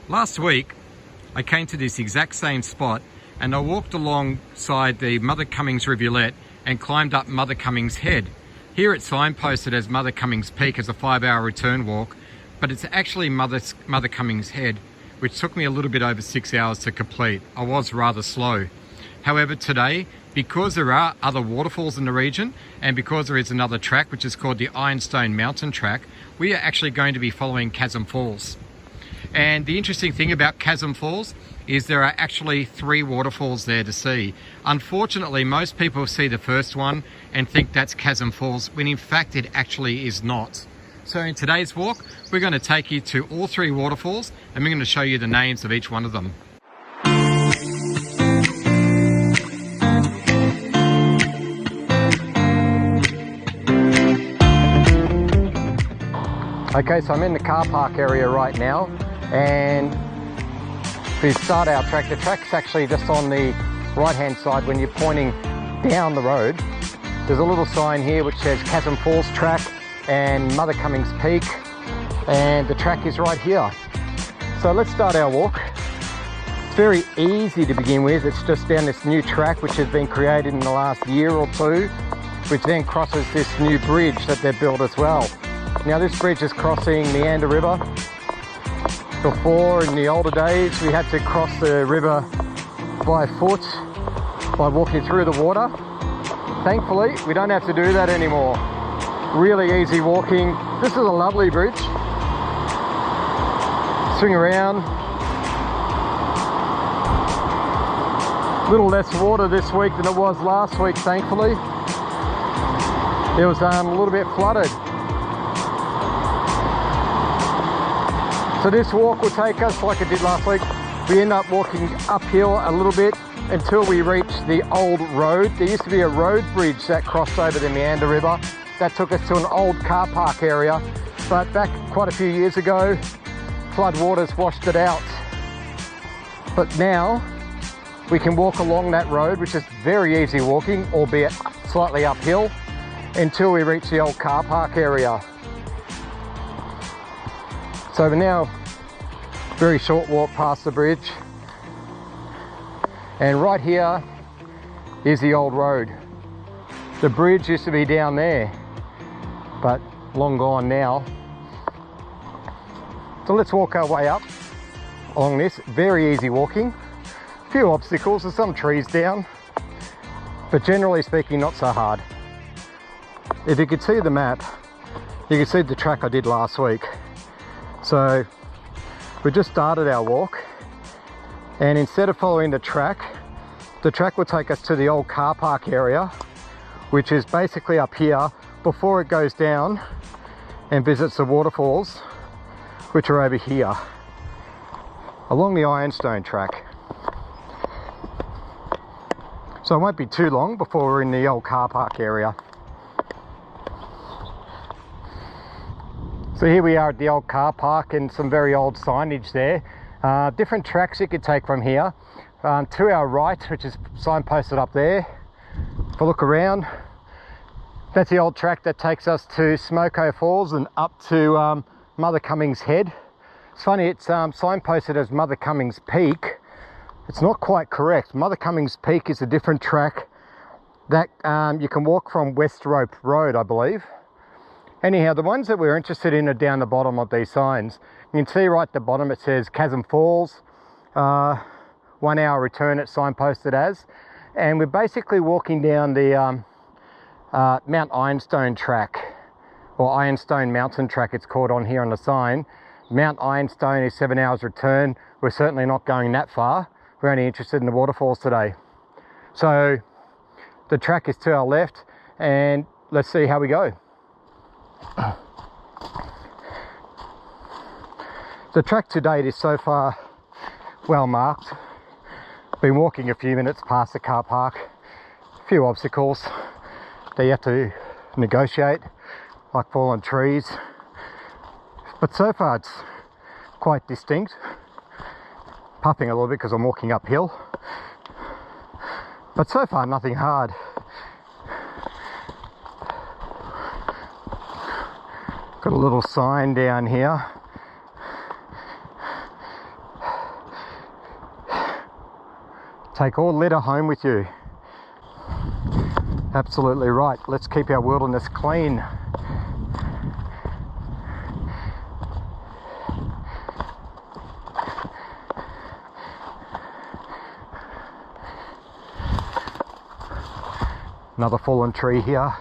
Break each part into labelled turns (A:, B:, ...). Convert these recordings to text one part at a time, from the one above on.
A: Last week, I came to this exact same spot and I walked alongside the Mother Cummings rivulet and climbed up Mother Cummings Head. Here it's signposted as Mother Cummings Peak as a 5-hour return walk, but it's actually Mother Cummings Head, which took me a little bit over 6 hours to complete. I was rather slow. However, today, because there are other waterfalls in the region and because there is another track which is called the Ironstone Mountain Track, we are actually going to be following Chasm Falls. And the interesting thing about Chasm Falls is there are actually 3 waterfalls there to see. Unfortunately, most people see the first one and think that's Chasm Falls, when in fact it actually is not. So in today's walk, we're going to take you to all 3 waterfalls and we're going to show you the names of each one of them. Okay, so I'm in the car park area right now, and we start our track. The track's actually just on the right hand side when you're pointing down the road. There's a little sign here which says Chasm Falls Track and Mother Cummings Peak, and the track is right here. So let's start our walk. It's very easy to begin with. It's just down this new track which has been created in the last year or two, which then crosses this new bridge that they've built as well. Now this bridge is crossing Meander River. Before, in the older days, we had to cross the river by foot by walking through the water. Thankfully, we don't have to do that anymore. Really easy walking. This is a lovely bridge. Swing around. A little less water this week than it was last week, thankfully. It was a little bit flooded. So this walk will take us, like it did last week, we end up walking uphill a little bit until we reach the old road. There used to be a road bridge that crossed over the Meander River that took us to an old car park area, but back quite a few years ago, flood waters washed it out. But now we can walk along that road, which is very easy walking, albeit slightly uphill, until we reach the old car park area. So we're now very short walk past the bridge, and right here is the old road. The bridge used to be down there, but long gone now. So let's walk our way up along this. Very easy walking. A few obstacles, there's some trees down, but generally speaking not so hard. If you could see the map, you can see the track I did last week. So we just started our walk, and instead of following the track will take us to the old car park area, which is basically up here before it goes down and visits the waterfalls, which are over here along the Ironstone track. So it won't be too long before we're in the old car park area. So here we are at the old car park, and some very old signage there. Different tracks you could take from here. To our right, which is signposted up there. If I look around, that's the old track that takes us to Smoko Falls and up to Mother Cummings Head. It's funny, it's signposted as Mother Cummings Peak. It's not quite correct. Mother Cummings Peak is a different track that you can walk from West Rope Road, I believe. Anyhow, the ones that we're interested in are down the bottom of these signs. You can see right at the bottom it says Chasm Falls, 1 hour return it's signposted as. And we're basically walking down the Mount Ironstone track, or Ironstone Mountain Track it's called on here on the sign. Mount Ironstone is 7 hours return. We're certainly not going that far. We're only interested in the waterfalls today. So the track is to our left, and let's see how we go. The track to date is so far well marked. Been walking a few minutes past the car park. A few obstacles that you have to negotiate, like fallen trees. But so far it's quite distinct. Puffing a little bit because I'm walking uphill. But so far nothing hard. Got a little sign down here. Take all litter home with you. Absolutely right. Let's keep our wilderness clean. Another fallen tree here.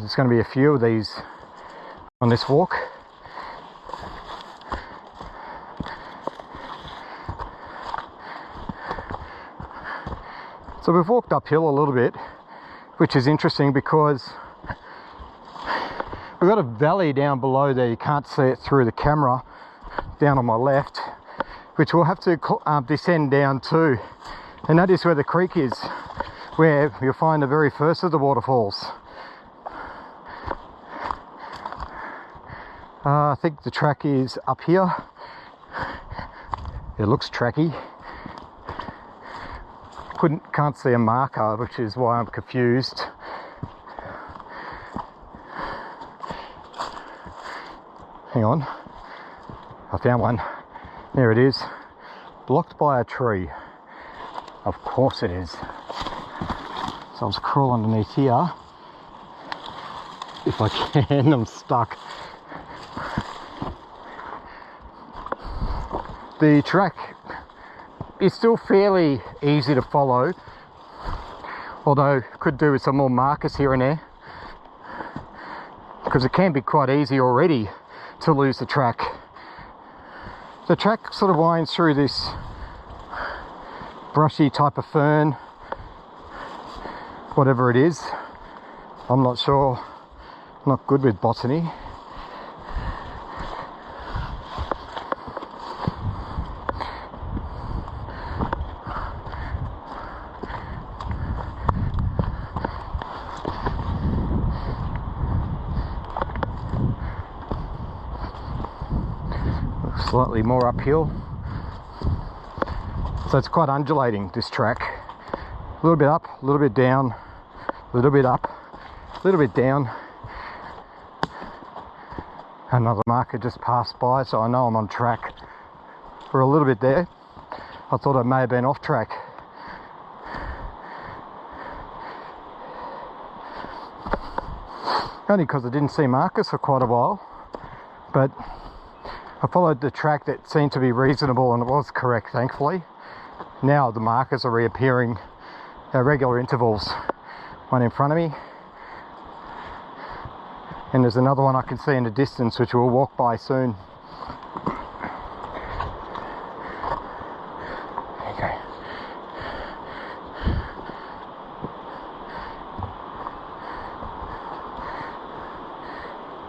A: There's going to be a few of these on this walk. So we've walked uphill a little bit, which is interesting because we've got a valley down below there. You can't see it through the camera down on my left, which we'll have to descend down to. And that is where the creek is, where you'll find the very first of the waterfalls. I think the track is up here. It looks tracky. Can't see a marker, which is why I'm confused. Hang on, I found one. There it is, blocked by a tree. Of course it is. So I'll just crawl underneath here. If I can, I'm stuck. The track is still fairly easy to follow, although could do with some more markers here and there, because it can be quite easy already to lose the track. The track sort of winds through this brushy type of fern, whatever it is. I'm not sure, not good with botany. Slightly more uphill, so it's quite undulating, this track. A little bit up, a little bit down, a little bit up, a little bit down. Another marker just passed by, so I know I'm on track for a little bit there. I thought I may have been off track. Only because I didn't see markers for quite a while, but I followed the track that seemed to be reasonable, and it was correct, thankfully. Now the markers are reappearing at regular intervals. One in front of me, and there's another one I can see in the distance, which we'll walk by soon. Okay.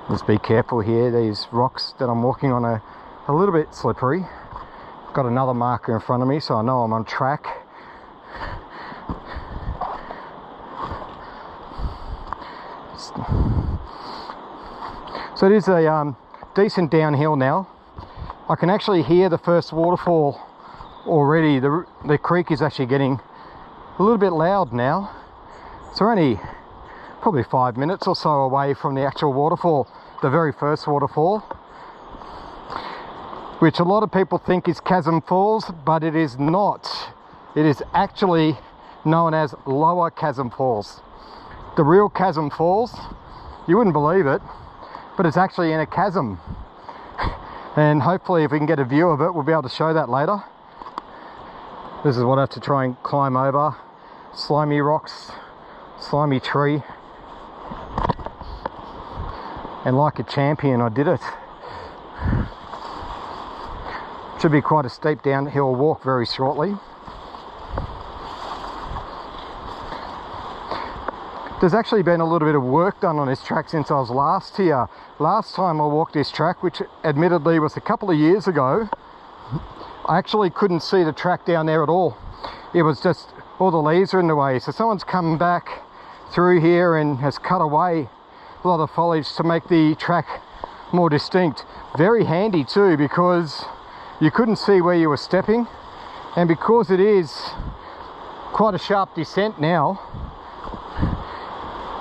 A: Just be careful here. These rocks that I'm walking on are a little bit slippery. Got another marker in front of me, so I know I'm on track. So it is a decent downhill now. I can actually hear the first waterfall already. The creek is actually getting a little bit loud now. So we're only probably 5 minutes or so away from the actual waterfall, the very first waterfall, which a lot of people think is Chasm Falls, but it is not. It is actually known as Lower Chasm Falls. The real Chasm Falls, you wouldn't believe it, but it's actually in a chasm. And hopefully if we can get a view of it, we'll be able to show that later. This is what I have to try and climb over. Slimy rocks, slimy tree. And like a champion, I did it. Should be quite a steep downhill walk very shortly. There's actually been a little bit of work done on this track since I was last here. Last time I walked this track, which admittedly was a couple of years ago, I actually couldn't see the track down there at all. It was just all the leaves are in the way. So someone's come back through here and has cut away a lot of foliage to make the track more distinct. Very handy too, because you couldn't see where you were stepping, and because it is quite a sharp descent now,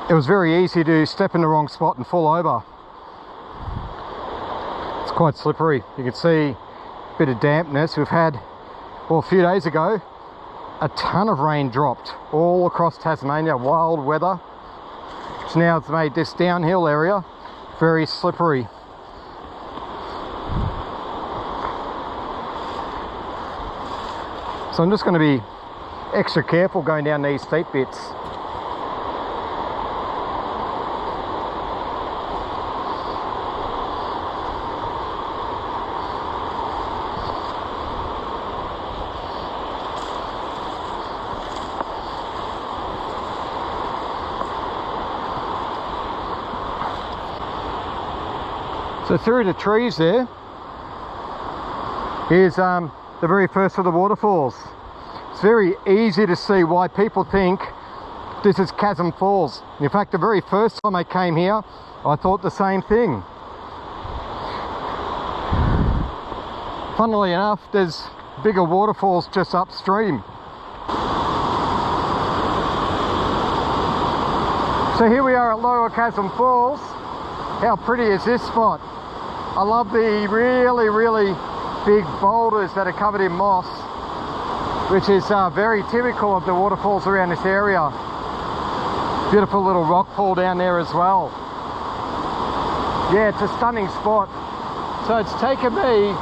A: it was very easy to step in the wrong spot and fall over. It's quite slippery. You can see a bit of dampness we've had, well, a few days ago. a ton of rain dropped all across Tasmania, wild weather, which now has made this downhill area very slippery. So I'm just going to be extra careful going down these steep bits. So through the trees there is the very first of the waterfalls. It's very easy to see why people think this is Chasm Falls. In fact, the very first time I came here, I thought the same thing. Funnily enough, there's bigger waterfalls just upstream. So here we are at Lower Chasm Falls. How pretty is this spot? I love the really big boulders that are covered in moss, which is very typical of the waterfalls around this area. Beautiful little rock pool down there as well. Yeah, it's a stunning spot. So it's taken me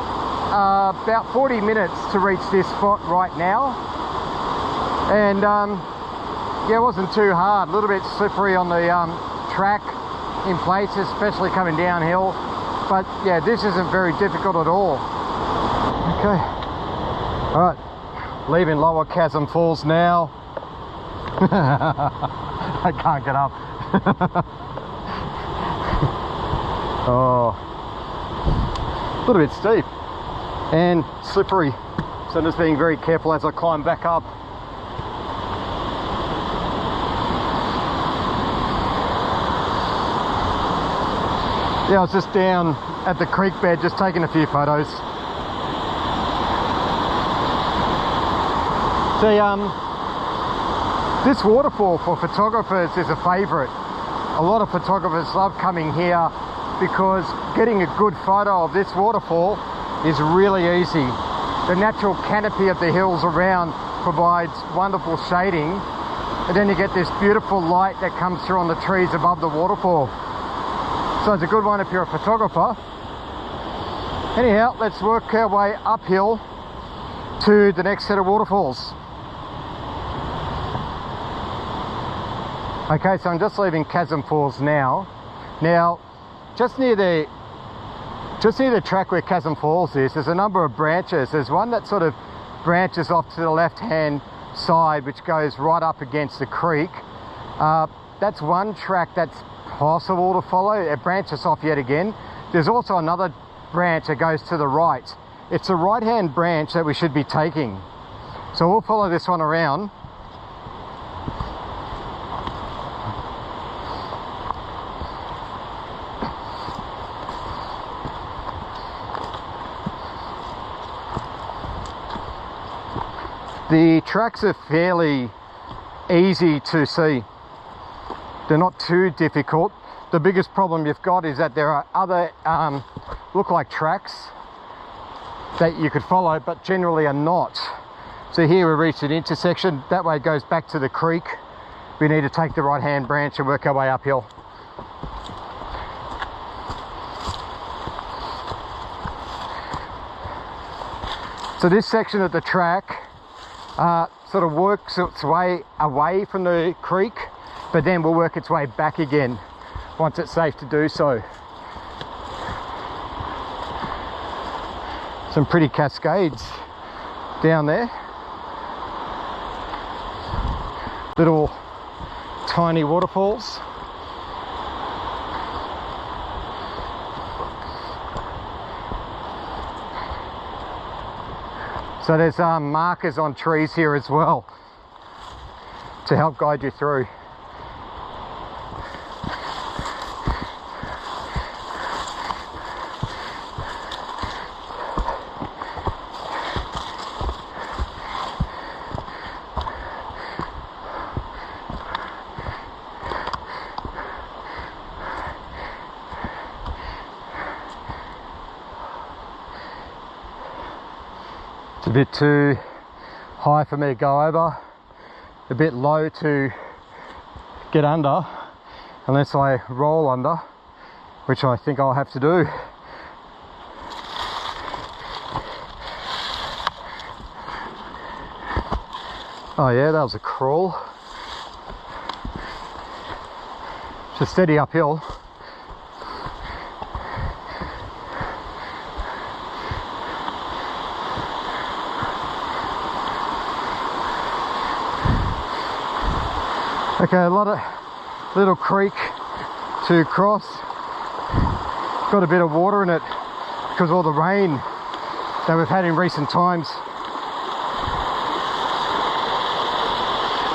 A: about 40 minutes to reach this spot right now. And yeah, it wasn't too hard. A little bit slippery on the track in places, especially coming downhill. But yeah, this isn't very difficult at all. Okay. All right. Leaving Lower Chasm Falls now. I can't get up. Oh, a little bit steep and slippery, so I'm just being very careful as I climb back up. Yeah, I was just down at the creek bed just taking a few photos. See, this waterfall for photographers is a favourite. A lot of photographers love coming here because getting a good photo of this waterfall is really easy. The natural canopy of the hills around provides wonderful shading, and then you get this beautiful light that comes through on the trees above the waterfall. So it's a good one if you're a photographer. Anyhow, let's work our way uphill to the next set of waterfalls. Okay, so I'm just leaving Chasm Falls now. Now, just near the track where Chasm Falls is, there's a number of branches. There's one that sort of branches off to the left-hand side, which goes right up against the creek. That's one track that's possible to follow. It branches off yet again. There's also another branch that goes to the right. It's a right-hand branch that we should be taking. So we'll follow this one around. The tracks are fairly easy to see. They're not too difficult. The biggest problem you've got is that there are other look-like tracks that you could follow, but generally are not. So here we reached an intersection. That way it goes back to the creek. We need to take the right-hand branch and work our way uphill. So this section of the track sort of works its way away from the creek, but then will work its way back again once it's safe to do so. Some pretty cascades down there. Little tiny waterfalls. So there's markers on trees here as well to help guide you through. It's a bit too high for me to go over, a bit low to get under, unless I roll under, which I think I'll have to do. Oh yeah, that was a crawl. Just steady uphill. Okay, a lot of little creek to cross. Got a bit of water in it because of all the rain that we've had in recent times.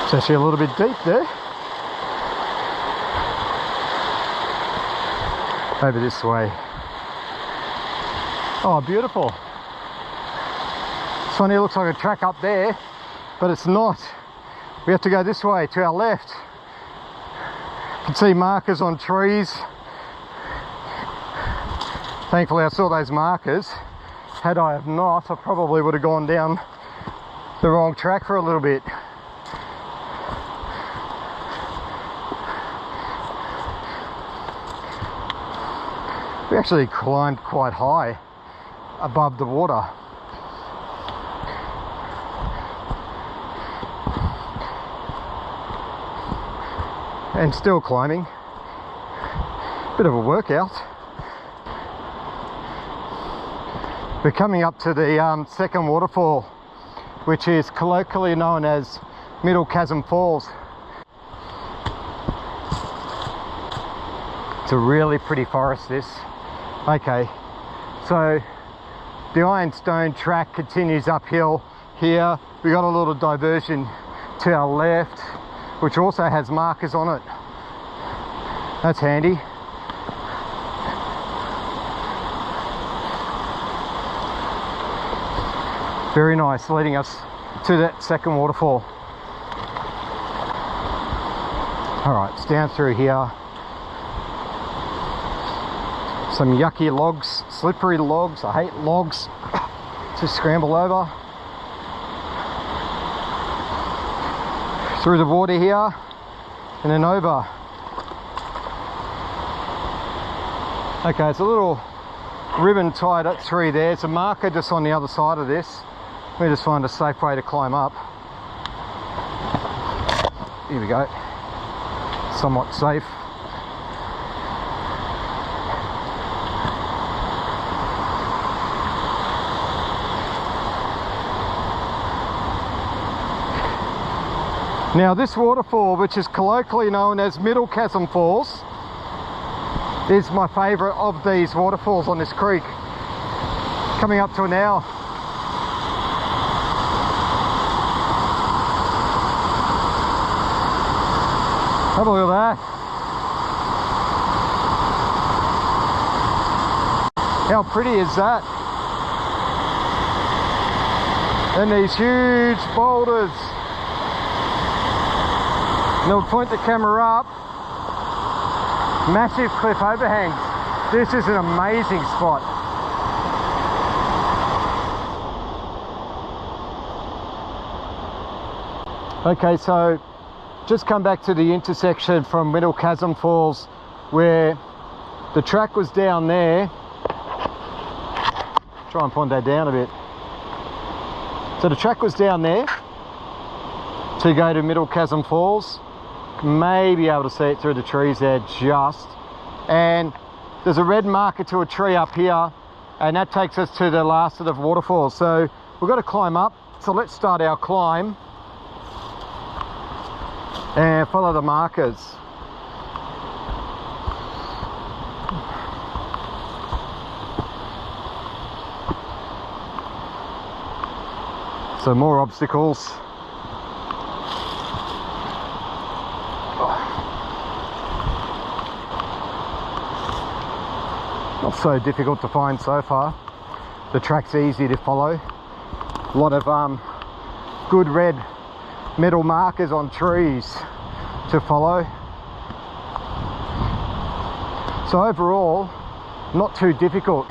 A: It's actually a little bit deep there. Over this way. Oh, beautiful. This one here looks like a track up there, but it's not. We have to go this way to our left. You can see markers on trees. Thankfully I saw those markers. Had I have not, I probably would have gone down the wrong track for a little bit. We actually climbed quite high above the water. And still climbing. Bit of a workout. We're coming up to the second waterfall, which is colloquially known as Middle Chasm Falls. It's a really pretty forest, this. Okay, so the Ironstone track continues uphill here. We got a little diversion to our left, which also has markers on it. That's handy. Very nice, leading us to that second waterfall. All right, it's down through here. Some yucky logs, slippery logs. I hate logs to scramble over. Through the water here and then over. Okay, it's a little ribbon tied up tree there. It's a marker just on the other side of this. Let me just find a safe way to climb up. Here we go. Somewhat safe. Now this waterfall, which is colloquially known as Middle Chasm Falls, is my favourite of these waterfalls on this creek. Coming up to an hour. Have a look at that. How pretty is that? And these huge boulders. And we'll point the camera up. Massive cliff overhangs. This is an amazing spot. Okay, so just come back to the intersection from Middle Chasm Falls where the track was down there. Try and point that down a bit. So the track was down there to go to Middle Chasm Falls. May be able to see it through the trees there just. And there's a red marker to a tree up here, and that takes us to the last of the waterfalls. So we've got to climb up. So let's start our climb and follow the markers. So more obstacles. Not so difficult to find so far. The track's easy to follow. A lot of good red metal markers on trees to follow. So overall, not too difficult.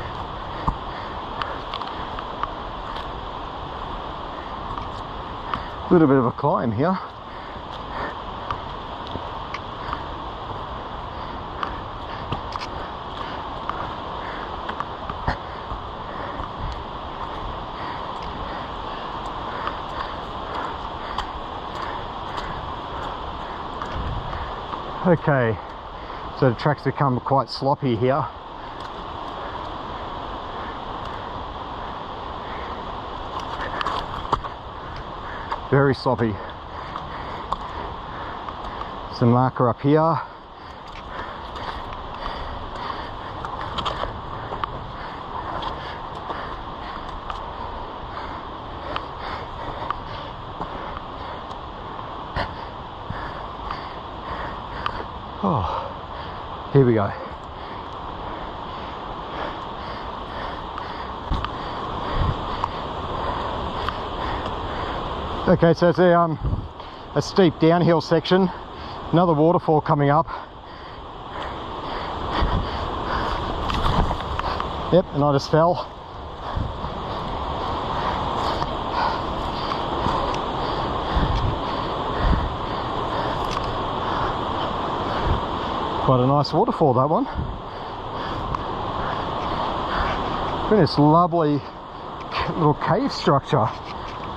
A: A little bit of a climb here. Okay, so the track's become quite sloppy here. Very sloppy. There's a marker up here. Oh, here we go. Okay, so it's a steep downhill section, another waterfall coming up. Yep, and I just fell. Quite a nice waterfall, that one. And this lovely little cave structure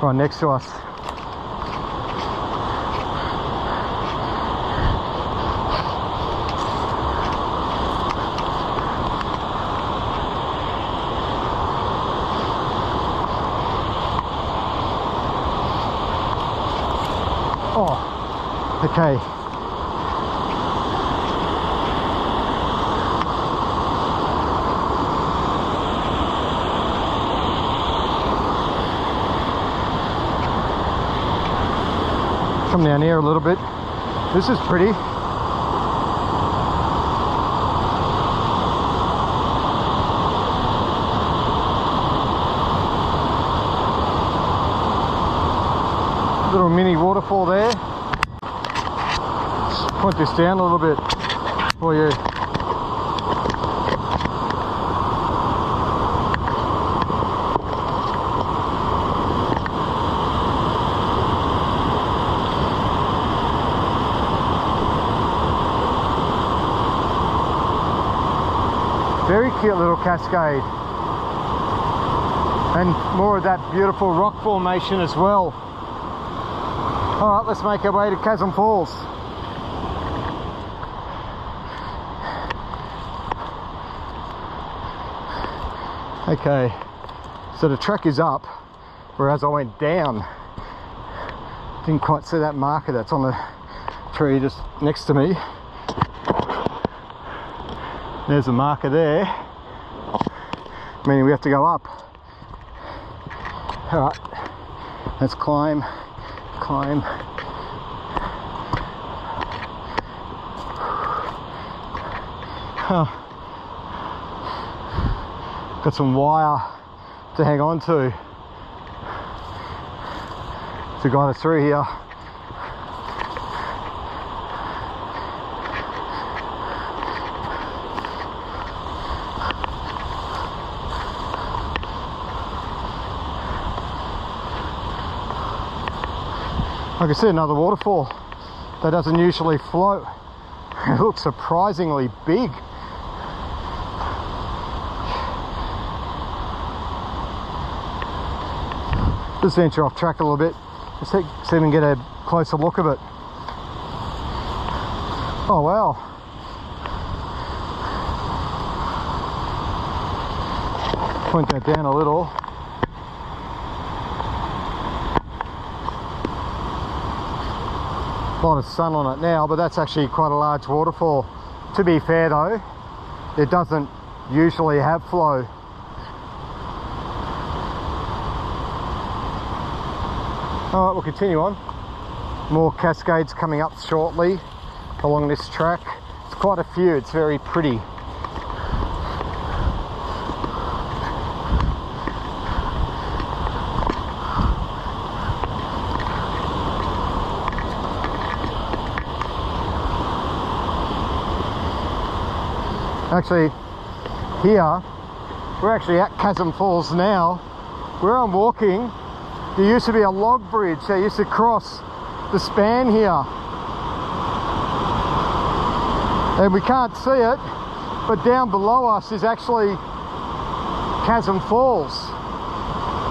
A: right next to us. Oh, okay. Come down here a little bit. This is pretty. Little mini waterfall there. Just point this down a little bit for you. Very cute little cascade, and more of that beautiful rock formation as well. Alright, let's make our way to Chasm Falls. Okay, so the track is up, whereas I went down. Didn't quite see that marker that's on the tree just next to me. There's a marker there, meaning we have to go up. Alright, let's climb. Got some wire to hang on to guide us through here. I can see another waterfall that doesn't usually float. It looks surprisingly big. Just venture off track a little bit. Let's see if we can get a closer look of it. Oh wow. Point that down a little. A lot of sun on it now, but that's actually quite a large waterfall. To be fair though, it doesn't usually have flow. Alright, we'll continue on. More cascades coming up shortly along this track. It's quite a few, it's very pretty. Actually, here, we're actually at Chasm Falls now. Where I'm walking, there used to be a log bridge that used to cross the span here. And we can't see it, but down below us is actually Chasm Falls,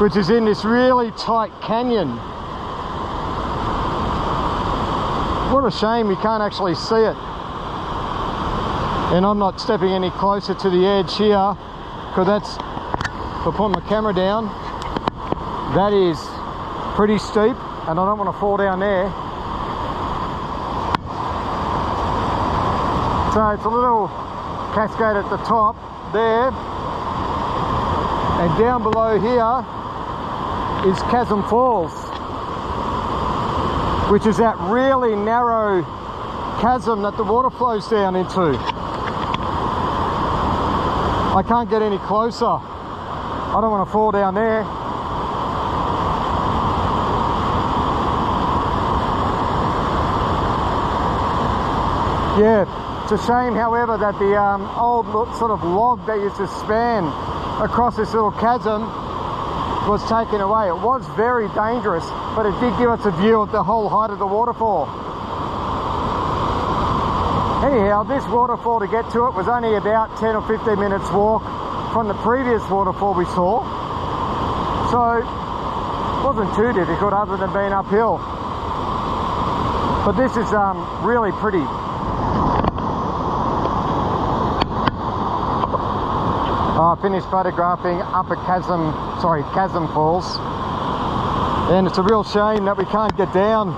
A: which is in this really tight canyon. What a shame you can't actually see it. And I'm not stepping any closer to the edge here, because that's, if I put my camera down, that is pretty steep, and I don't want to fall down there. So it's a little cascade at the top there, and down below here is Chasm Falls, which is that really narrow chasm that the water flows down into. I can't get any closer. I don't want to fall down there. Yeah, it's a shame, however, that the old sort of log that used to span across this little chasm was taken away. It was very dangerous, but it did give us a view of the whole height of the waterfall. Anyhow, this waterfall, to get to it, was only about 10 or 15 minutes walk from the previous waterfall we saw. So it wasn't too difficult other than being uphill. But this is really pretty. I finished photographing Chasm Falls, and it's a real shame that we can't get down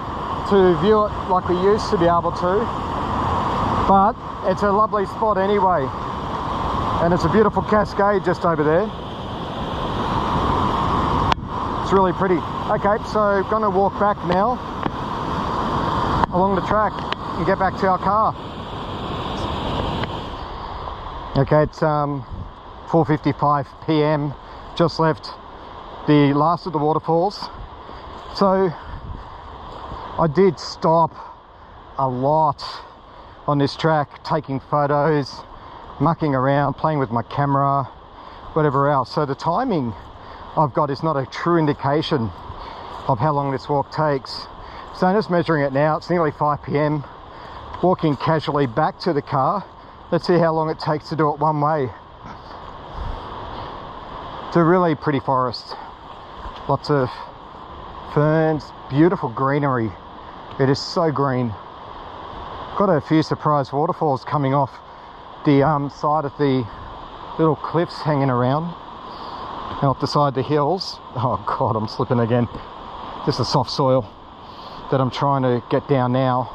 A: to view it like we used to be able to, but it's a lovely spot anyway, and it's a beautiful cascade just over there. It's really pretty. Okay, so gonna walk back now along the track and get back to our car. Okay, it's 4:55 p.m. just left the last of the waterfalls. So I did stop a lot on this track, taking photos, mucking around, playing with my camera, whatever else. So the timing I've got is not a true indication of how long this walk takes. So I'm just measuring it now. It's nearly 5 p.m. walking casually back to the car. Let's see how long it takes to do it one way. It's a really pretty forest, lots of ferns, beautiful greenery. It is so green. Got a few surprise waterfalls coming off the side of the little cliffs hanging around and off the side of the hills. Oh god, I'm slipping again. Just a soft soil that I'm trying to get down now.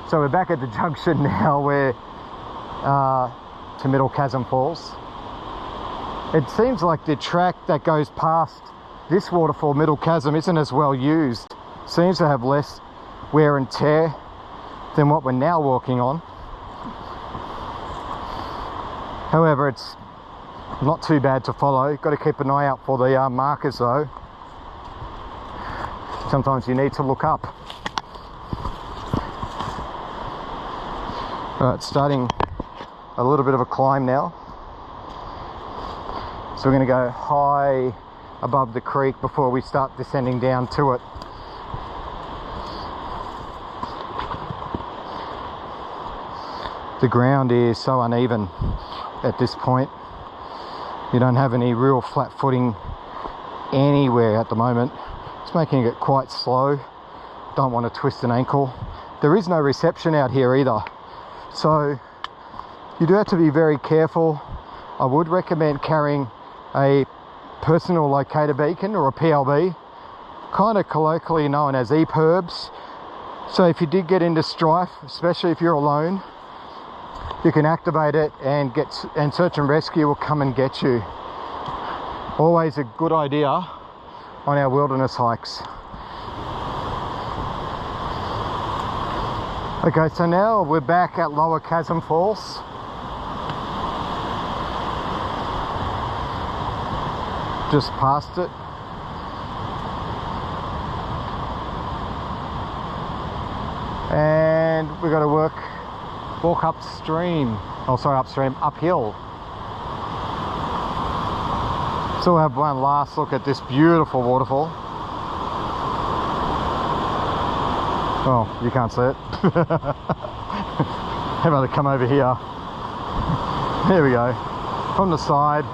A: So we're back at the junction now, where to Middle Chasm Falls. It seems like the track that goes past this waterfall, Middle Chasm, isn't as well used. Seems to have less wear and tear than what we're now walking on. However, it's not too bad to follow. Got to keep an eye out for the markers though. Sometimes you need to look up. Alright, starting a little bit of a climb now. So we're going to go high above the creek before we start descending down to it. The ground is so uneven at this point. You don't have any real flat footing anywhere at the moment. It's making it quite slow. Don't want to twist an ankle. There is no reception out here either, so you do have to be very careful. I would recommend carrying a personal locator beacon, or a PLB, kind of colloquially known as EPIRBs. So if you did get into strife, especially if you're alone, you can activate it and search and rescue will come and get you. Always a good idea on our wilderness hikes. Okay, so now we're back at Lower Chasm Falls. Just past it. And we've got to walk upstream. Oh, sorry, uphill. So we'll have one last look at this beautiful waterfall. Well, you can't see it. How about to come over here? There we go. From the side,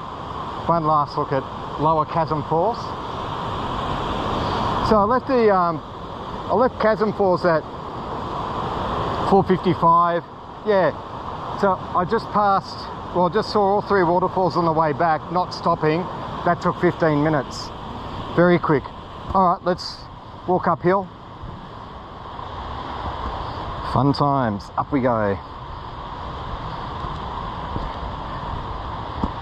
A: one last look at Lower Chasm Falls. So I left Chasm Falls at 4:55. Yeah. So I just passed. Well, just saw all three waterfalls on the way back, not stopping. That took 15 minutes. Very quick. All right, let's walk uphill. Fun times. Up we go.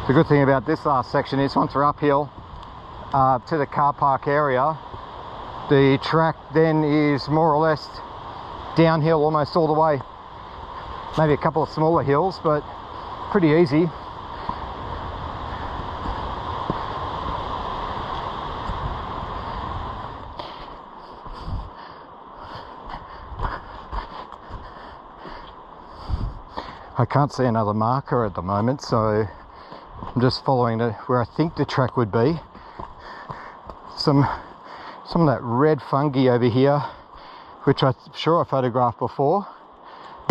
A: The good thing about this last section is once we're uphill to the car park area, the track then is more or less downhill almost all the way. Maybe a couple of smaller hills, but pretty easy. I can't see another marker at the moment, so I'm just following where I think the track would be. Some of that red fungi over here, which I'm sure I photographed before.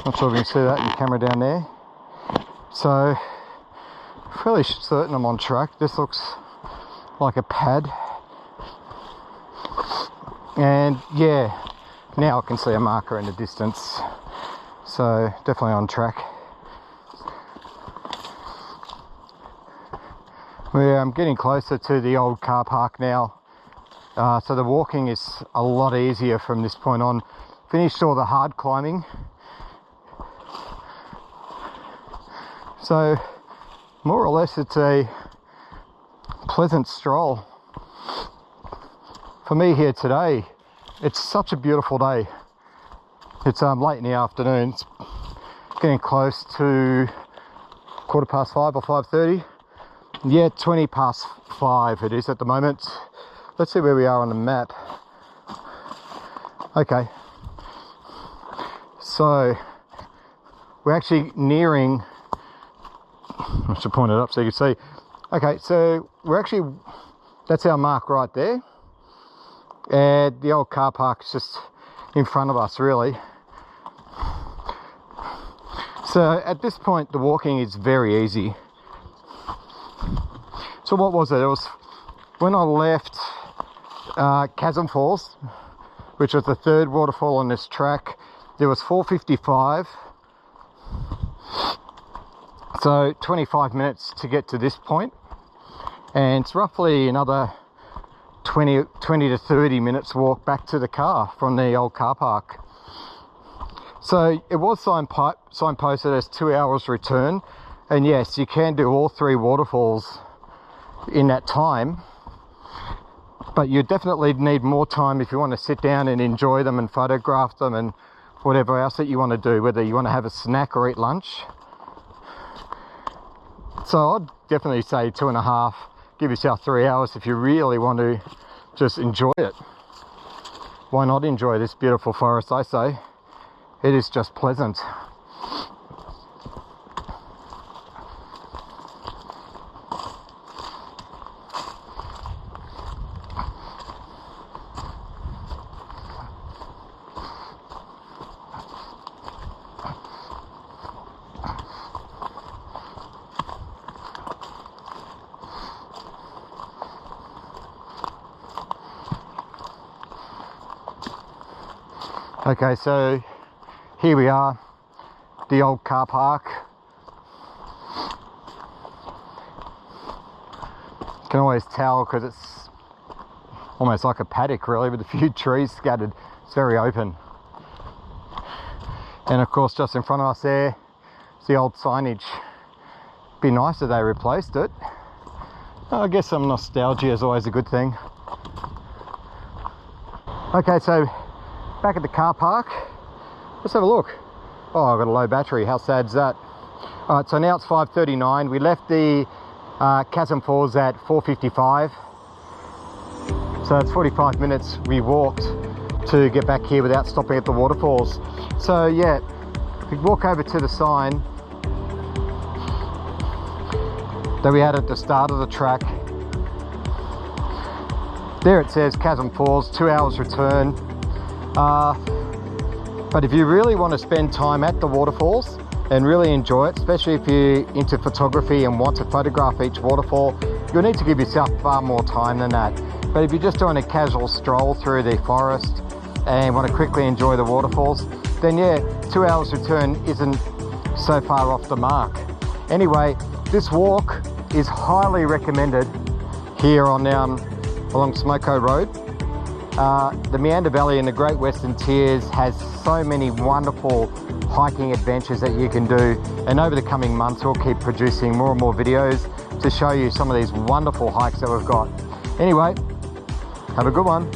A: Not sure if you can see that in the camera down there. So, fairly certain I'm on track. This looks like a pad. And yeah, now I can see a marker in the distance. So, definitely on track. I'm getting closer to the old car park now. So the walking is a lot easier from this point on. Finished all the hard climbing. So more or less it's a pleasant stroll. For me here today, it's such a beautiful day. It's late in the afternoon. It's getting close to 5:15 or 5:30. Yeah, 20 past 5 it is at the moment. Let's see where we are on the map. Okay. So, we're actually nearing, I should point it up so you can see. Okay, so we're actually, that's our mark right there. And the old car park is just in front of us really. So at this point the walking is very easy. So what was it? It was when I left Chasm Falls, which was the third waterfall on this track. There was 4:55. So 25 minutes to get to this point. And it's roughly another 20 to 30 minutes walk back to the car from the old car park. So it was signposted as 2 hours return. And yes, you can do all three waterfalls in that time, but you definitely need more time if you want to sit down and enjoy them and photograph them and whatever else that you want to do, whether you want to have a snack or eat lunch. So I'd definitely say 2.5, give yourself 3 hours if you really want to just enjoy it. Why not enjoy this beautiful forest? I say it is just pleasant. Okay, so here we are, the old car park. You can always tell because it's almost like a paddock really, with a few trees scattered. It's very open. And of course just in front of us there is the old signage. Be nice if they replaced it. I guess some nostalgia is always a good thing. Okay, so back at the car park, let's have a look. Oh, I've got a low battery, how sad's that? All right, so now it's 5:39. We left the Chasm Falls at 4:55. So it's 45 minutes we walked to get back here without stopping at the waterfalls. So yeah, we walk over to the sign that we had at the start of the track. There it says Chasm Falls, 2 hours return. But if you really want to spend time at the waterfalls and really enjoy it, especially if you're into photography and want to photograph each waterfall, you'll need to give yourself far more time than that. But if you're just doing a casual stroll through the forest and want to quickly enjoy the waterfalls, then yeah, 2 hours return isn't so far off the mark. Anyway, this walk is highly recommended here on along Smoko Road. The Meander Valley in the Great Western Tiers has so many wonderful hiking adventures that you can do, and over the coming months we'll keep producing more and more videos to show you some of these wonderful hikes that we've got. Anyway, have a good one.